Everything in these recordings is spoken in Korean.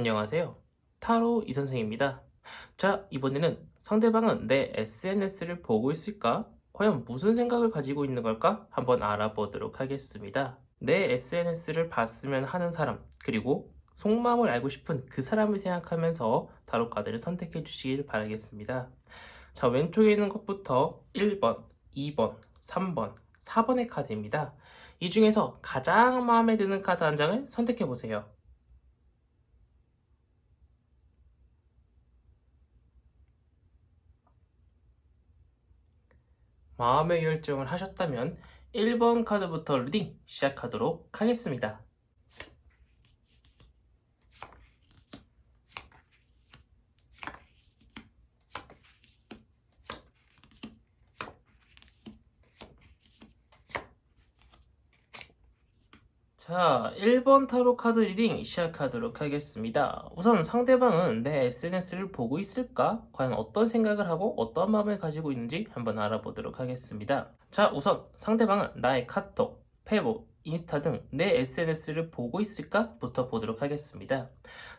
안녕하세요. 타로 이선생입니다. 자, 이번에는 상대방은 내 SNS를 보고 있을까? 과연 무슨 생각을 가지고 있는 걸까? 한번 알아보도록 하겠습니다. 내 SNS를 봤으면 하는 사람, 그리고 속마음을 알고 싶은 그 사람을 생각하면서 타로 카드를 선택해 주시길 바라겠습니다. 자, 왼쪽에 있는 것부터 1번, 2번, 3번, 4번의 카드입니다. 이 중에서 가장 마음에 드는 카드 한 장을 선택해 보세요. 마음의 결정을 하셨다면 1번 카드부터 리딩 시작하도록 하겠습니다. 자, 1번 타로 카드 리딩 시작하도록 하겠습니다. 우선 상대방은 내 SNS를 보고 있을까? 과연 어떤 생각을 하고 어떤 마음을 가지고 있는지 한번 알아보도록 하겠습니다. 자, 우선 상대방은 나의 카톡, 페이북, 인스타 등 내 SNS를 보고 있을까? 부터 보도록 하겠습니다.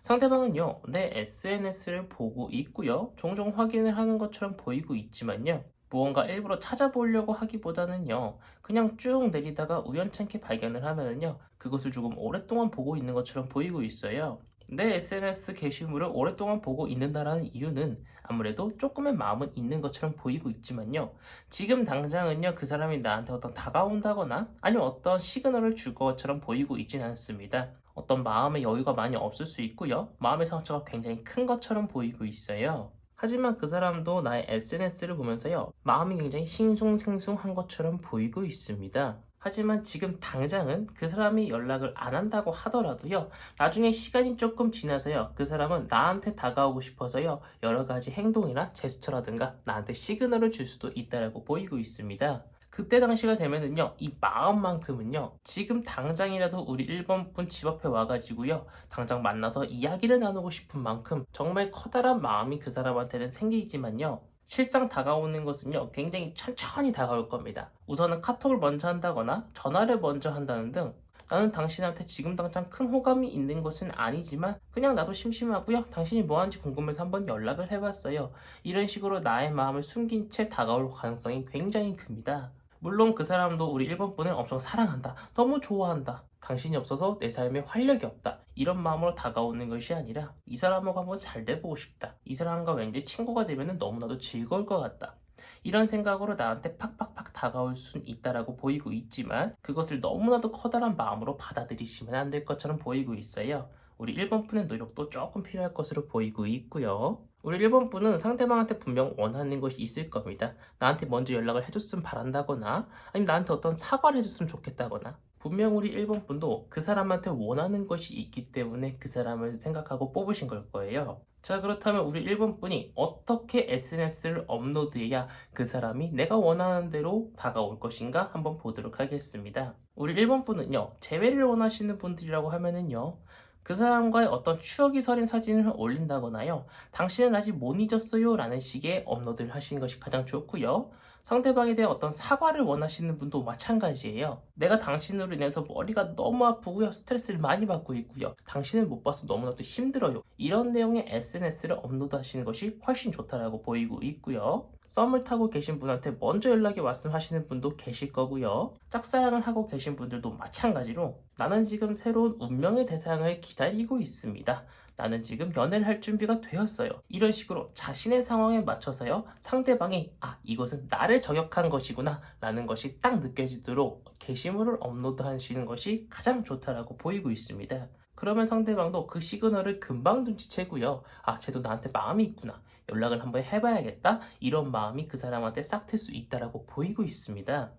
상대방은요, 내 SNS를 보고 있고요. 종종 확인을 하는 것처럼 보이고 있지만요. 무언가 일부러 찾아보려고 하기보다는요, 그냥 쭉 내리다가 우연찮게 발견을 하면은요, 그것을 조금 오랫동안 보고 있는 것처럼 보이고 있어요. 내 SNS 게시물을 오랫동안 보고 있는다라는 이유는 아무래도 조금의 마음은 있는 것처럼 보이고 있지만요, 지금 당장은요, 그 사람이 나한테 어떤 다가온다거나 아니면 어떤 시그널을 줄 것처럼 보이고 있지는 않습니다. 어떤 마음의 여유가 많이 없을 수 있고요, 마음의 상처가 굉장히 큰 것처럼 보이고 있어요. 하지만 그 사람도 나의 SNS를 보면서요, 마음이 굉장히 싱숭생숭한 것처럼 보이고 있습니다. 하지만 지금 당장은 그 사람이 연락을 안 한다고 하더라도요, 나중에 시간이 조금 지나서요, 그 사람은 나한테 다가오고 싶어서요, 여러 가지 행동이나 제스처라든가 나한테 시그널을 줄 수도 있다라고 보이고 있습니다. 그때 당시가 되면은요, 이 마음만큼은요, 지금 당장이라도 우리 1번 분 집 앞에 와가지고요, 당장 만나서 이야기를 나누고 싶은 만큼 정말 커다란 마음이 그 사람한테는 생기지만요, 실상 다가오는 것은요, 굉장히 천천히 다가올 겁니다. 우선은 카톡을 먼저 한다거나 전화를 먼저 한다는 등 나는 당신한테 지금 당장 큰 호감이 있는 것은 아니지만 그냥 나도 심심하고요, 당신이 뭐 하는지 궁금해서 한번 연락을 해봤어요. 이런 식으로 나의 마음을 숨긴 채 다가올 가능성이 굉장히 큽니다. 물론 그 사람도 우리 1번 분을 엄청 사랑한다, 너무 좋아한다, 당신이 없어서 내 삶에 활력이 없다, 이런 마음으로 다가오는 것이 아니라 이 사람하고 한번 잘 돼보고 싶다, 이 사람과 왠지 친구가 되면 너무나도 즐거울 것 같다, 이런 생각으로 나한테 팍팍팍 다가올 순 있다라고 보이고 있지만 그것을 너무나도 커다란 마음으로 받아들이시면 안 될 것처럼 보이고 있어요. 우리 1번 분의 노력도 조금 필요할 것으로 보이고 있고요. 우리 1번 분은 상대방한테 분명 원하는 것이 있을 겁니다. 나한테 먼저 연락을 해줬으면 바란다거나 아니면 나한테 어떤 사과를 해줬으면 좋겠다거나, 분명 우리 1번 분도 그 사람한테 원하는 것이 있기 때문에 그 사람을 생각하고 뽑으신 걸 거예요. 자, 그렇다면 우리 1번 분이 어떻게 SNS를 업로드해야 그 사람이 내가 원하는 대로 다가올 것인가 한번 보도록 하겠습니다. 우리 1번 분은요, 재회를 원하시는 분들이라고 하면은요, 그 사람과의 어떤 추억이 서린 사진을 올린다거나요, 당신은 아직 못 잊었어요 라는 식의 업로드를 하시는 것이 가장 좋고요. 상대방에 대한 어떤 사과를 원하시는 분도 마찬가지예요. 내가 당신으로 인해서 머리가 너무 아프고요, 스트레스를 많이 받고 있고요, 당신을 못 봐서 너무나도 힘들어요, 이런 내용의 SNS를 업로드 하시는 것이 훨씬 좋다라고 보이고 있고요. 썸을 타고 계신 분한테 먼저 연락이 왔음 하시는 분도 계실 거고요. 짝사랑을 하고 계신 분들도 마찬가지로 나는 지금 새로운 운명의 대상을 기다리고 있습니다, 나는 지금 연애를 할 준비가 되었어요, 이런 식으로 자신의 상황에 맞춰서요, 상대방이 이것은 나를 저격한 것이구나 라는 것이 딱 느껴지도록 게시물을 업로드 하시는 것이 가장 좋다라고 보이고 있습니다. 그러면 상대방도 그 시그널을 금방 눈치채고요, 쟤도 나한테 마음이 있구나, 연락을 한번 해봐야겠다, 이런 마음이 그 사람한테 싹 틀 수 있다라고 보이고 있습니다.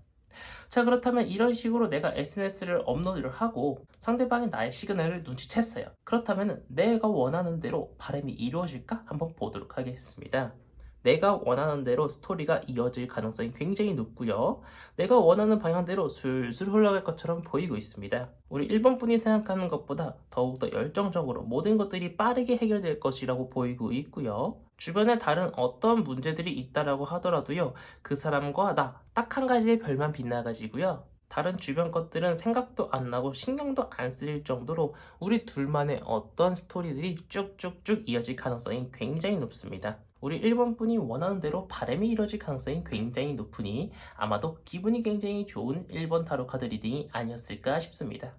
자, 그렇다면 이런 식으로 내가 SNS를 업로드를 하고 상대방이 나의 시그널을 눈치챘어요. 그렇다면 내가 원하는 대로 바람이 이루어질까 한번 보도록 하겠습니다. 내가 원하는 대로 스토리가 이어질 가능성이 굉장히 높고요, 내가 원하는 방향대로 술술 흘러갈 것처럼 보이고 있습니다. 우리 1번 분이 생각하는 것보다 더욱더 열정적으로 모든 것들이 빠르게 해결될 것이라고 보이고 있고요, 주변에 다른 어떤 문제들이 있다라고 하더라도요, 그 사람과 나 딱 한 가지의 별만 빛나가지고요, 다른 주변 것들은 생각도 안 나고 신경도 안 쓰일 정도로 우리 둘만의 어떤 스토리들이 쭉쭉쭉 이어질 가능성이 굉장히 높습니다. 우리 1번 분이 원하는 대로 바람이 이뤄질 가능성이 굉장히 높으니 아마도 기분이 굉장히 좋은 1번 타로 카드 리딩이 아니었을까 싶습니다.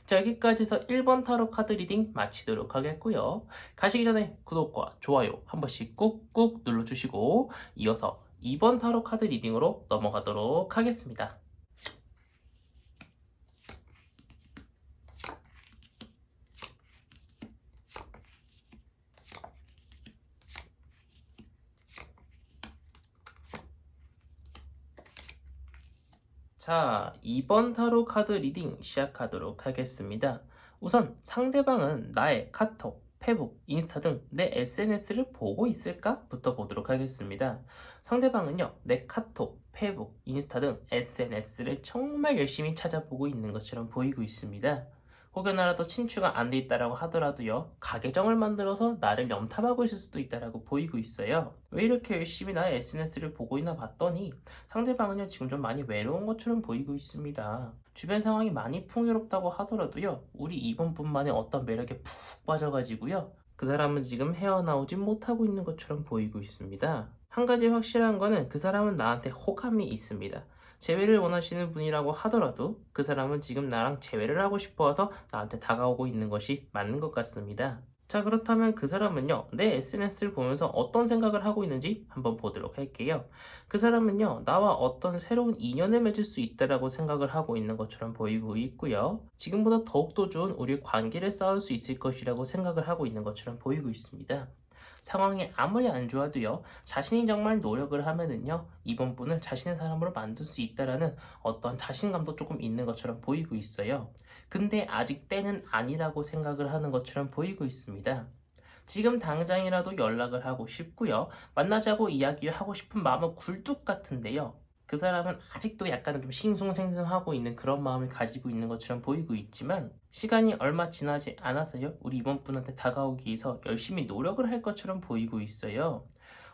자, 여기까지 해서 1번 타로 카드 리딩 마치도록 하겠고요. 가시기 전에 구독과 좋아요 한 번씩 꾹꾹 눌러주시고 이어서 2번 타로 카드 리딩으로 넘어가도록 하겠습니다. 자, 2번 타로 카드 리딩 시작하도록 하겠습니다. 우선 상대방은 나의 카톡, 페북, 인스타 등 내 SNS를 보고 있을까? 부터 보도록 하겠습니다. 상대방은요, 내 카톡, 페북, 인스타 등 SNS를 정말 열심히 찾아보고 있는 것처럼 보이고 있습니다. 혹여나라도 친추가 안 돼 있다라고 하더라도요, 가계정을 만들어서 나를 염탐하고 있을 수도 있다라고 보이고 있어요. 왜 이렇게 열심히 나의 SNS를 보고 있나 봤더니 상대방은요, 지금 좀 많이 외로운 것처럼 보이고 있습니다. 주변 상황이 많이 풍요롭다고 하더라도요, 우리 이번분만의 어떤 매력에 푹 빠져가지고요, 그 사람은 지금 헤어나오지 못하고 있는 것처럼 보이고 있습니다. 한 가지 확실한 거는 그 사람은 나한테 호감이 있습니다. 재회를 원하시는 분이라고 하더라도 그 사람은 지금 나랑 재회를 하고 싶어서 나한테 다가오고 있는 것이 맞는 것 같습니다. 자, 그렇다면 그 사람은요, 내 SNS를 보면서 어떤 생각을 하고 있는지 한번 보도록 할게요. 그 사람은요, 나와 어떤 새로운 인연을 맺을 수 있다라고 생각을 하고 있는 것처럼 보이고 있고요. 지금보다 더욱더 좋은 우리의 관계를 쌓을 수 있을 것이라고 생각을 하고 있는 것처럼 보이고 있습니다. 상황이 아무리 안 좋아도요, 자신이 정말 노력을 하면은요, 이번 분을 자신의 사람으로 만들 수 있다라는 어떤 자신감도 조금 있는 것처럼 보이고 있어요. 근데 아직 때는 아니라고 생각을 하는 것처럼 보이고 있습니다. 지금 당장이라도 연락을 하고 싶고요, 만나자고 이야기를 하고 싶은 마음은 굴뚝 같은데요. 그 사람은 아직도 약간 좀 싱숭생숭하고 있는 그런 마음을 가지고 있는 것처럼 보이고 있지만 시간이 얼마 지나지 않아서요, 우리 이번 분한테 다가오기 위해서 열심히 노력을 할 것처럼 보이고 있어요.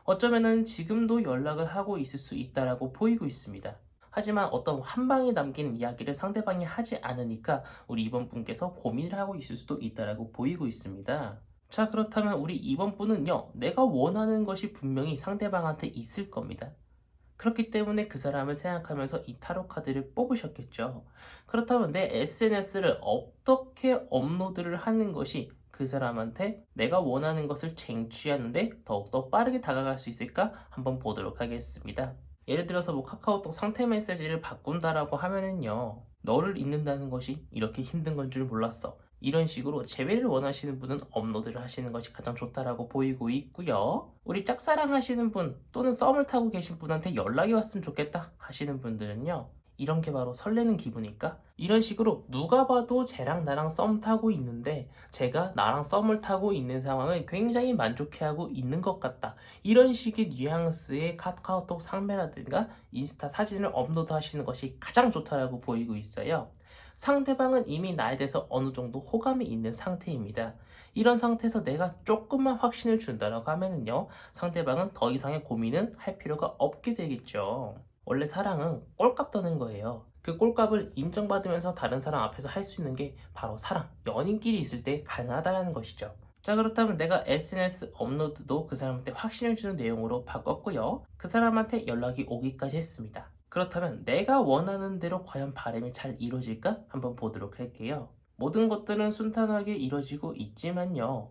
어쩌면은 지금도 연락을 하고 있을 수 있다라고 보이고 있습니다. 하지만 어떤 한 방에 담긴 이야기를 상대방이 하지 않으니까 우리 이번 분께서 고민을 하고 있을 수도 있다라고 보이고 있습니다. 자, 그렇다면 우리 이번 분은요, 내가 원하는 것이 분명히 상대방한테 있을 겁니다. 그렇기 때문에 그 사람을 생각하면서 이 타로 카드를 뽑으셨겠죠. 그렇다면 내 SNS를 어떻게 업로드를 하는 것이 그 사람한테 내가 원하는 것을 쟁취하는데 더욱더 빠르게 다가갈 수 있을까? 한번 보도록 하겠습니다. 예를 들어서 뭐 카카오톡 상태 메시지를 바꾼다라고 하면은요, 너를 잊는다는 것이 이렇게 힘든 건 줄 몰랐어. 이런 식으로 재회를 원하시는 분은 업로드를 하시는 것이 가장 좋다라고 보이고 있고요. 우리 짝사랑 하시는 분 또는 썸을 타고 계신 분한테 연락이 왔으면 좋겠다 하시는 분들은요, 이런 게 바로 설레는 기분일까? 이런 식으로 누가 봐도 쟤랑 나랑 썸 타고 있는데 제가 나랑 썸을 타고 있는 상황을 굉장히 만족해하고 있는 것 같다. 이런 식의 뉘앙스의 카카오톡 상매라든가 인스타 사진을 업로드 하시는 것이 가장 좋다라고 보이고 있어요. 상대방은 이미 나에 대해서 어느 정도 호감이 있는 상태입니다. 이런 상태에서 내가 조금만 확신을 준다라고 하면은요, 상대방은 더 이상의 고민은 할 필요가 없게 되겠죠. 원래 사랑은 꼴값 떠는 거예요. 그 꼴값을 인정받으면서 다른 사람 앞에서 할 수 있는 게 바로 사랑, 연인끼리 있을 때 가능하다는 것이죠. 자, 그렇다면 내가 SNS 업로드도 그 사람한테 확신을 주는 내용으로 바꿨고요. 그 사람한테 연락이 오기까지 했습니다. 그렇다면 내가 원하는 대로 과연 바람이 잘 이루어질까? 한번 보도록 할게요. 모든 것들은 순탄하게 이루어지고 있지만요,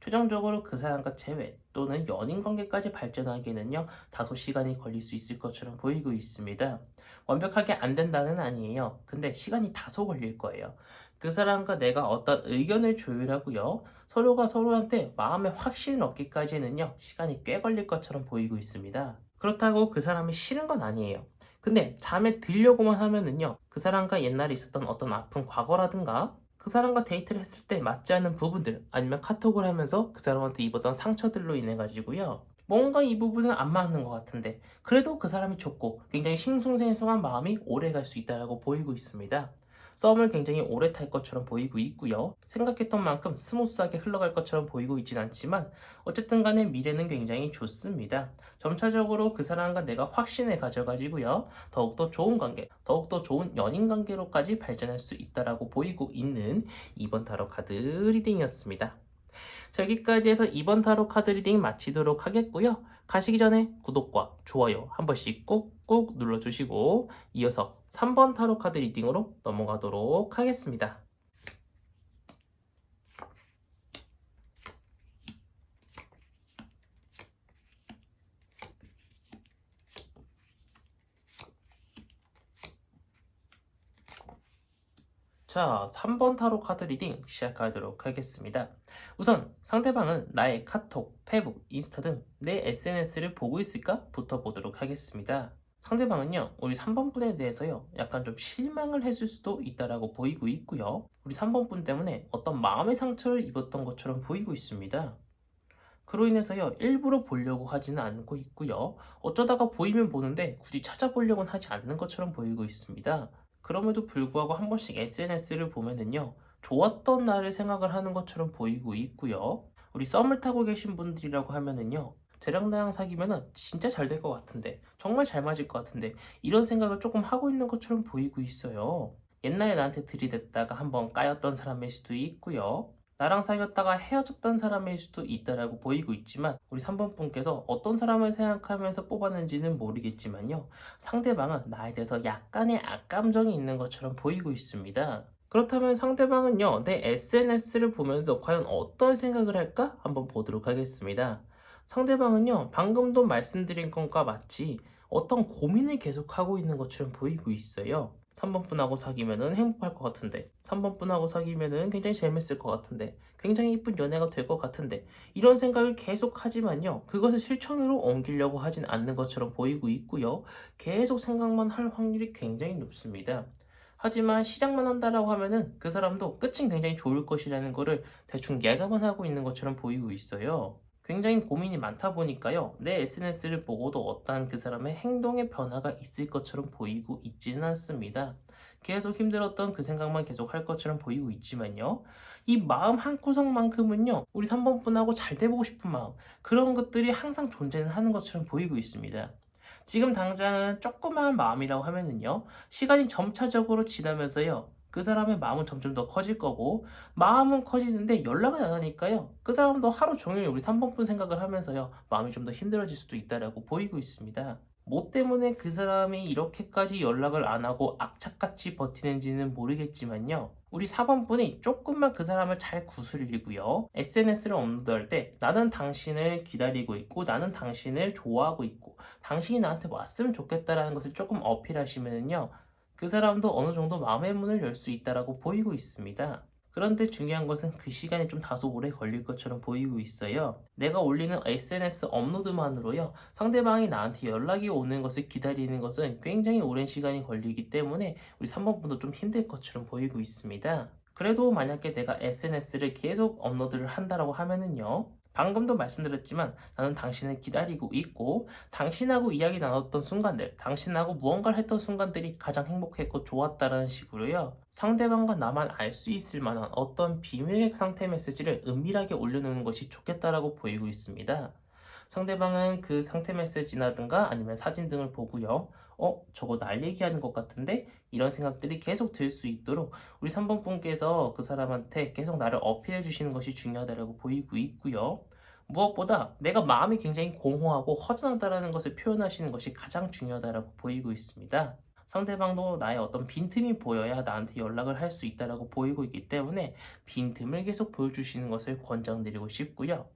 최종적으로 그 사람과 재회 또는 연인 관계까지 발전하기에는요, 다소 시간이 걸릴 수 있을 것처럼 보이고 있습니다. 완벽하게 안 된다는 아니에요. 근데 시간이 다소 걸릴 거예요. 그 사람과 내가 어떤 의견을 조율하고요, 서로가 서로한테 마음의 확신을 얻기까지는요, 시간이 꽤 걸릴 것처럼 보이고 있습니다. 그렇다고 그 사람이 싫은 건 아니에요. 근데 잠에 들려고만 하면은요, 그 사람과 옛날에 있었던 어떤 아픈 과거라든가 그 사람과 데이트를 했을 때 맞지 않는 부분들, 아니면 카톡을 하면서 그 사람한테 입었던 상처들로 인해 가지고요, 뭔가 이 부분은 안 맞는 것 같은데 그래도 그 사람이 좋고 굉장히 싱숭생숭한 마음이 오래 갈 수 있다고 보이고 있습니다. 썸을 굉장히 오래 탈 것처럼 보이고 있고요. 생각했던 만큼 스무스하게 흘러갈 것처럼 보이고 있진 않지만 어쨌든 간에 미래는 굉장히 좋습니다. 점차적으로 그 사람과 내가 확신을 가져가지고요. 더욱더 좋은 관계, 더욱더 좋은 연인 관계로까지 발전할 수 있다라고 보이고 있는 이번 타로 카드 리딩이었습니다. 자, 여기까지 해서 이번 타로 카드 리딩 마치도록 하겠고요. 가시기 전에 구독과 좋아요 한 번씩 꾹꾹 눌러주시고 이어서 3번 타로 카드 리딩으로 넘어가도록 하겠습니다. 자, 3번 타로 카드 리딩 시작하도록 하겠습니다. 우선 상대방은 나의 카톡, 페북, 인스타 등 내 SNS를 보고 있을까? 부터 보도록 하겠습니다. 상대방은요, 우리 3번 분에 대해서요, 약간 좀 실망을 했을 수도 있다라고 보이고 있고요. 우리 3번 분 때문에 어떤 마음의 상처를 입었던 것처럼 보이고 있습니다. 그로 인해서요, 일부러 보려고 하지는 않고 있고요. 어쩌다가 보이면 보는데 굳이 찾아보려고는 하지 않는 것처럼 보이고 있습니다. 그럼에도 불구하고 한 번씩 SNS를 보면은요, 좋았던 날을 생각을 하는 것처럼 보이고 있고요. 우리 썸을 타고 계신 분들이라고 하면은요, 쟤랑 나랑 사귀면은 진짜 잘 될 것 같은데, 정말 잘 맞을 것 같은데, 이런 생각을 조금 하고 있는 것처럼 보이고 있어요. 옛날에 나한테 들이댔다가 한번 까였던 사람일 수도 있고요. 나랑 사귀었다가 헤어졌던 사람일 수도 있다라고 보이고 있지만 우리 3번 분께서 어떤 사람을 생각하면서 뽑았는지는 모르겠지만요. 상대방은 나에 대해서 약간의 악감정이 있는 것처럼 보이고 있습니다. 그렇다면 상대방은요, 내 SNS를 보면서 과연 어떤 생각을 할까? 한번 보도록 하겠습니다. 상대방은요, 방금도 말씀드린 것과 마치 어떤 고민을 계속하고 있는 것처럼 보이고 있어요. 3번 분하고 사귀면은 행복할 것 같은데, 3번 분하고 사귀면은 굉장히 재밌을 것 같은데, 굉장히 이쁜 연애가 될 것 같은데, 이런 생각을 계속 하지만요, 그것을 실천으로 옮기려고 하진 않는 것처럼 보이고 있고요. 계속 생각만 할 확률이 굉장히 높습니다. 하지만 시작만 한다라고 하면은 그 사람도 끝은 굉장히 좋을 것이라는 거를 대충 예감만 하고 있는 것처럼 보이고 있어요. 굉장히 고민이 많다 보니까요. 내 SNS를 보고도 어떠한 그 사람의 행동의 변화가 있을 것처럼 보이고 있지는 않습니다. 계속 힘들었던 그 생각만 계속 할 것처럼 보이고 있지만요. 이 마음 한구석만큼은요. 우리 3번 분하고 잘 돼보고 싶은 마음, 그런 것들이 항상 존재는 하는 것처럼 보이고 있습니다. 지금 당장은 조그마한 마음이라고 하면은요. 시간이 점차적으로 지나면서요. 그 사람의 마음은 점점 더 커질 거고 마음은 커지는데 연락은 안 하니까요. 그 사람도 하루 종일 우리 3번 분 생각을 하면서요. 마음이 좀 더 힘들어질 수도 있다라고 보이고 있습니다. 뭐 때문에 그 사람이 이렇게까지 연락을 안 하고 악착같이 버티는지는 모르겠지만요. 우리 4번 분이 조금만 그 사람을 잘 구슬리고요. SNS를 업로드할 때 나는 당신을 기다리고 있고 나는 당신을 좋아하고 있고 당신이 나한테 왔으면 좋겠다라는 것을 조금 어필하시면요. 그 사람도 어느 정도 마음의 문을 열 수 있다라고 보이고 있습니다. 그런데 중요한 것은 그 시간이 좀 다소 오래 걸릴 것처럼 보이고 있어요. 내가 올리는 SNS 업로드만으로요. 상대방이 나한테 연락이 오는 것을 기다리는 것은 굉장히 오랜 시간이 걸리기 때문에 우리 3번 분도 좀 힘들 것처럼 보이고 있습니다. 그래도 만약에 내가 SNS를 계속 업로드를 한다라고 하면은요. 방금도 말씀드렸지만 나는 당신을 기다리고 있고 당신하고 이야기 나눴던 순간들, 당신하고 무언가를 했던 순간들이 가장 행복했고 좋았다라는 식으로요. 상대방과 나만 알 수 있을 만한 어떤 비밀의 상태 메시지를 은밀하게 올려놓는 것이 좋겠다라고 보이고 있습니다. 상대방은 그 상태 메시지나든가 아니면 사진 등을 보고요. 저거 날 얘기하는 것 같은데? 이런 생각들이 계속 들 수 있도록 우리 3번 분께서 그 사람한테 계속 나를 어필해 주시는 것이 중요하다고 보이고 있고요. 무엇보다 내가 마음이 굉장히 공허하고 허전하다는 것을 표현하시는 것이 가장 중요하다고 보이고 있습니다. 상대방도 나의 어떤 빈틈이 보여야 나한테 연락을 할 수 있다고 보이고 있기 때문에 빈틈을 계속 보여주시는 것을 권장드리고 싶고요.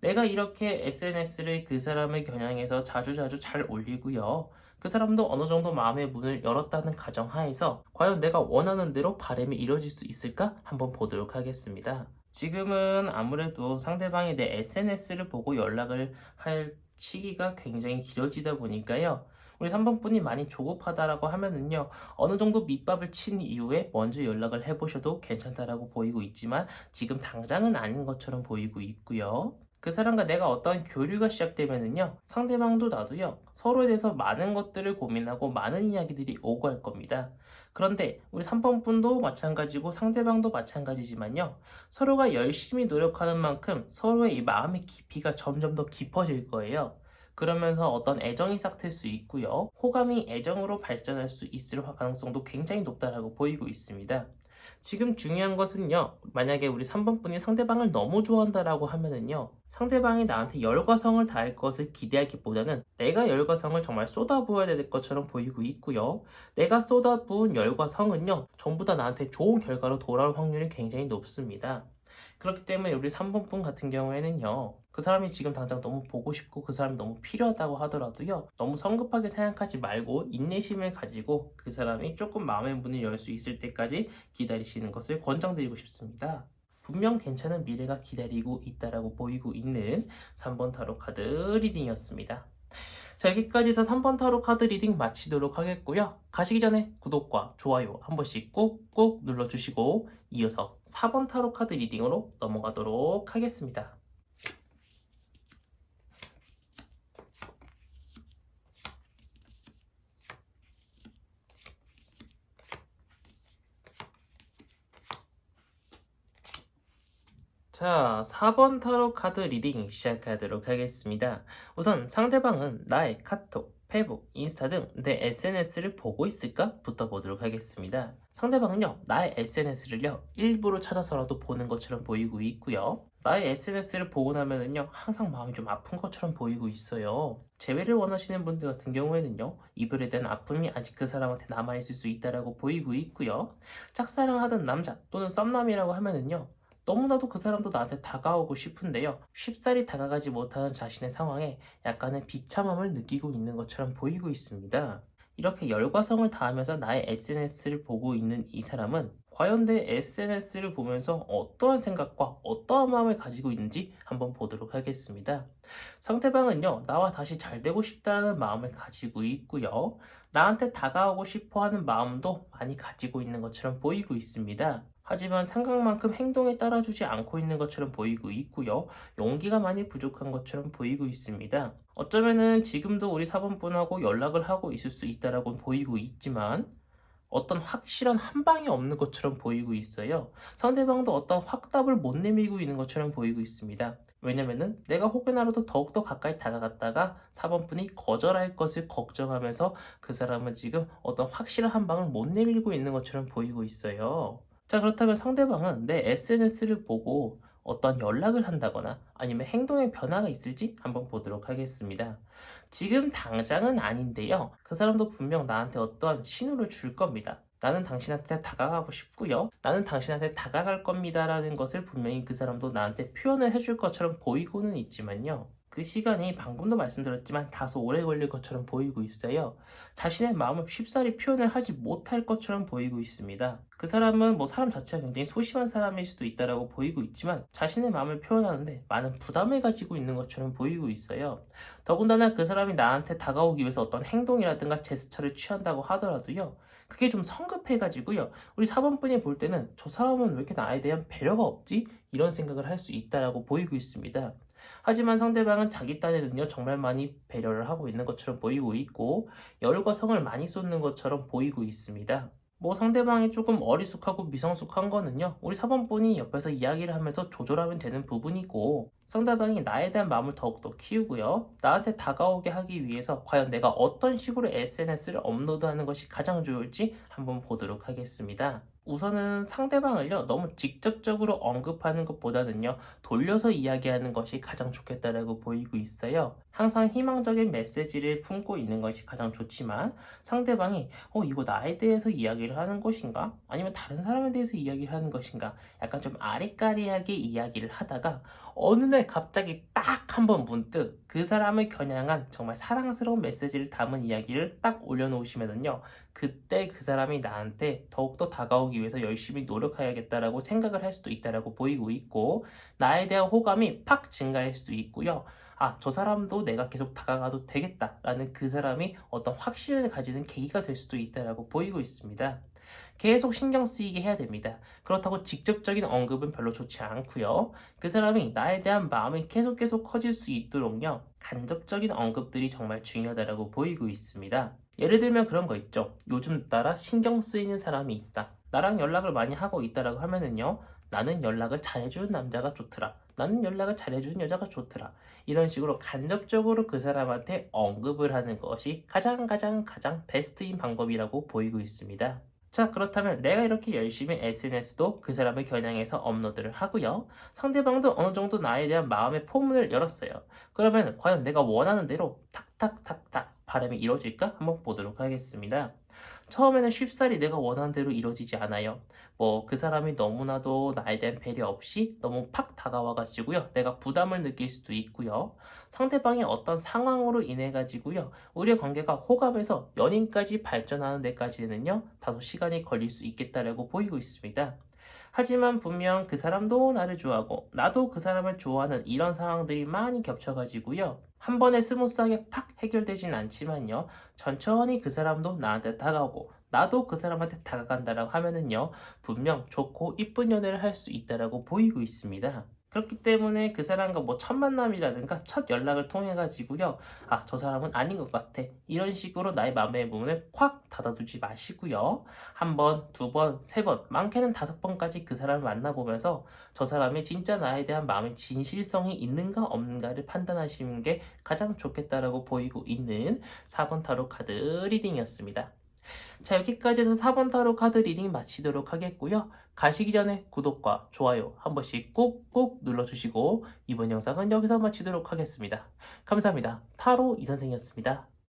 내가 이렇게 SNS를 그 사람을 겨냥해서 자주자주 잘 올리고요. 그 사람도 어느 정도 마음의 문을 열었다는 가정하에서 과연 내가 원하는 대로 바람이 이루어질 수 있을까? 한번 보도록 하겠습니다. 지금은 아무래도 상대방이 내 SNS를 보고 연락을 할 시기가 굉장히 길어지다 보니까요. 우리 3번 분이 많이 조급하다라고 하면은요. 어느 정도 밑밥을 친 이후에 먼저 연락을 해보셔도 괜찮다라고 보이고 있지만 지금 당장은 아닌 것처럼 보이고 있고요. 그 사람과 내가 어떤 교류가 시작되면은요, 상대방도 나도요, 서로에 대해서 많은 것들을 고민하고 많은 이야기들이 오고 할 겁니다. 그런데 우리 3번 분도 마찬가지고 상대방도 마찬가지지만요, 서로가 열심히 노력하는 만큼 서로의 이 마음의 깊이가 점점 더 깊어질 거예요. 그러면서 어떤 애정이 싹틀 수 있고요, 호감이 애정으로 발전할 수 있을 가능성도 굉장히 높다라고 보이고 있습니다. 지금 중요한 것은요, 만약에 우리 3번 분이 상대방을 너무 좋아한다라고 하면은요, 상대방이 나한테 열과성을 다할 것을 기대하기보다는 내가 열과성을 정말 쏟아부어야 될 것처럼 보이고 있고요. 내가 쏟아부은 열과성은요, 전부 다 나한테 좋은 결과로 돌아올 확률이 굉장히 높습니다. 그렇기 때문에 우리 3번 분 같은 경우에는요, 그 사람이 지금 당장 너무 보고 싶고 그 사람이 너무 필요하다고 하더라도요, 너무 성급하게 생각하지 말고 인내심을 가지고 그 사람이 조금 마음의 문을 열 수 있을 때까지 기다리시는 것을 권장드리고 싶습니다. 분명 괜찮은 미래가 기다리고 있다라고 보이고 있는 3번 타로 카드 리딩이었습니다. 자, 여기까지 해서 3번 타로 카드 리딩 마치도록 하겠고요. 가시기 전에 구독과 좋아요 한 번씩 꾹꾹 눌러주시고 이어서 4번 타로 카드 리딩으로 넘어가도록 하겠습니다. 자, 4번 타로 카드 리딩 시작하도록 하겠습니다. 우선 상대방은 나의 카톡, 페북, 인스타 등 내 SNS를 보고 있을까? 부터 보도록 하겠습니다. 상대방은요, 나의 SNS를요, 일부러 찾아서라도 보는 것처럼 보이고 있고요. 나의 SNS를 보고 나면은요, 항상 마음이 좀 아픈 것처럼 보이고 있어요. 재회를 원하시는 분들 같은 경우에는요, 이별에 대한 아픔이 아직 그 사람한테 남아있을 수 있다라고 보이고 있고요. 짝사랑하던 남자 또는 썸남이라고 하면은요, 너무나도 그 사람도 나한테 다가오고 싶은데요, 쉽사리 다가가지 못하는 자신의 상황에 약간의 비참함을 느끼고 있는 것처럼 보이고 있습니다. 이렇게 열과성을 다하면서 나의 SNS를 보고 있는 이 사람은 과연 내 SNS를 보면서 어떠한 생각과 어떠한 마음을 가지고 있는지 한번 보도록 하겠습니다. 상대방은요, 나와 다시 잘 되고 싶다는 마음을 가지고 있고요. 나한테 다가오고 싶어 하는 마음도 많이 가지고 있는 것처럼 보이고 있습니다. 하지만 생각만큼 행동에 따라주지 않고 있는 것처럼 보이고 있고요. 용기가 많이 부족한 것처럼 보이고 있습니다. 어쩌면은 지금도 우리 사번분하고 연락을 하고 있을 수 있다라고 보이고 있지만 어떤 확실한 한 방이 없는 것처럼 보이고 있어요. 상대방도 어떤 확답을 못 내밀고 있는 것처럼 보이고 있습니다. 왜냐면은 내가 혹여나라도 더욱더 가까이 다가갔다가 4번분이 거절할 것을 걱정하면서 그 사람은 지금 어떤 확실한 한 방을 못 내밀고 있는 것처럼 보이고 있어요. 자, 그렇다면 상대방은 내 SNS를 보고 어떤 연락을 한다거나 아니면 행동의 변화가 있을지 한번 보도록 하겠습니다. 지금 당장은 아닌데요. 그 사람도 분명 나한테 어떠한 신호를 줄 겁니다. 나는 당신한테 다가가고 싶고요. 나는 당신한테 다가갈 겁니다라는 것을 분명히 그 사람도 나한테 표현을 해줄 것처럼 보이고는 있지만요. 그 시간이 방금도 말씀드렸지만 다소 오래 걸릴 것처럼 보이고 있어요. 자신의 마음을 쉽사리 표현을 하지 못할 것처럼 보이고 있습니다. 그 사람은 사람 자체가 굉장히 소심한 사람일 수도 있다라고 보이고 있지만 자신의 마음을 표현하는데 많은 부담을 가지고 있는 것처럼 보이고 있어요. 더군다나 그 사람이 나한테 다가오기 위해서 어떤 행동이라든가 제스처를 취한다고 하더라도요. 그게 좀 성급해가지고요. 우리 4번분이 볼 때는 저 사람은 왜 이렇게 나에 대한 배려가 없지? 이런 생각을 할 수 있다라고 보이고 있습니다. 하지만 상대방은 자기 딴에는요, 정말 많이 배려를 하고 있는 것처럼 보이고 있고 열과 성을 많이 쏟는 것처럼 보이고 있습니다. 상대방이 조금 어리숙하고 미성숙한 거는요, 우리 4번분이 옆에서 이야기를 하면서 조절하면 되는 부분이고, 상대방이 나에 대한 마음을 더욱더 키우고요, 나한테 다가오게 하기 위해서 과연 내가 어떤 식으로 SNS를 업로드하는 것이 가장 좋을지 한번 보도록 하겠습니다. 우선은 상대방을요, 너무 직접적으로 언급하는 것보다는요, 돌려서 이야기하는 것이 가장 좋겠다라고 보이고 있어요. 항상 희망적인 메시지를 품고 있는 것이 가장 좋지만 상대방이 이거 나에 대해서 이야기를 하는 것인가? 아니면 다른 사람에 대해서 이야기를 하는 것인가? 약간 좀 아리까리하게 이야기를 하다가 어느 날 갑자기 딱 한 번 문득 그 사람을 겨냥한 정말 사랑스러운 메시지를 담은 이야기를 딱 올려놓으시면은요, 그때 그 사람이 나한테 더욱더 다가오기 위해서 열심히 노력해야겠다라고 생각을 할 수도 있다라고 보이고 있고, 나에 대한 호감이 팍 증가할 수도 있고요. 저 사람도 내가 계속 다가가도 되겠다라는 그 사람이 어떤 확신을 가지는 계기가 될 수도 있다라고 보이고 있습니다. 계속 신경 쓰이게 해야 됩니다. 그렇다고 직접적인 언급은 별로 좋지 않고요. 그 사람이 나에 대한 마음이 계속 커질 수 있도록요. 간접적인 언급들이 정말 중요하다고 보이고 있습니다. 예를 들면 그런 거 있죠. 요즘 따라 신경 쓰이는 사람이 있다. 나랑 연락을 많이 하고 있다라고 하면은요. 나는 연락을 잘해주는 남자가 좋더라. 나는 연락을 잘해주는 여자가 좋더라. 이런 식으로 간접적으로 그 사람한테 언급을 하는 것이 가장 베스트인 방법이라고 보이고 있습니다. 자, 그렇다면 내가 이렇게 열심히 SNS도 그 사람을 겨냥해서 업로드를 하고요. 상대방도 어느 정도 나에 대한 마음의 포문을 열었어요. 그러면 과연 내가 원하는 대로 탁탁탁탁 바람이 이루어질까? 한번 보도록 하겠습니다. 처음에는 쉽사리 내가 원하는 대로 이루어지지 않아요. 그 사람이 너무나도 나에 대한 배려 없이 너무 팍 다가와가지고요. 내가 부담을 느낄 수도 있고요. 상대방의 어떤 상황으로 인해 가지고요. 우리의 관계가 호감에서 연인까지 발전하는 데까지는요. 다소 시간이 걸릴 수 있겠다라고 보이고 있습니다. 하지만 분명 그 사람도 나를 좋아하고 나도 그 사람을 좋아하는 이런 상황들이 많이 겹쳐가지고요. 한 번에 스무스하게 팍 해결되진 않지만요. 천천히 그 사람도 나한테 다가오고 나도 그 사람한테 다가간다라고 하면은요. 분명 좋고 이쁜 연애를 할 수 있다라고 보이고 있습니다. 그렇기 때문에 그 사람과 첫 만남이라든가 첫 연락을 통해 가지고요. 아, 저 사람은 아닌 것 같아. 이런 식으로 나의 마음의 문을 콱 닫아두지 마시고요. 한 번, 두 번, 세 번, 많게는 5번까지 그 사람을 만나보면서 저 사람이 진짜 나에 대한 마음의 진실성이 있는가 없는가를 판단하시는 게 가장 좋겠다라고 보이고 있는 4번 타로 카드 리딩이었습니다. 자, 여기까지 해서 4번 타로 카드 리딩 마치도록 하겠고요. 가시기 전에 구독과 좋아요 한 번씩 꾹꾹 눌러주시고 이번 영상은 여기서 마치도록 하겠습니다. 감사합니다. 타로 이선생이었습니다.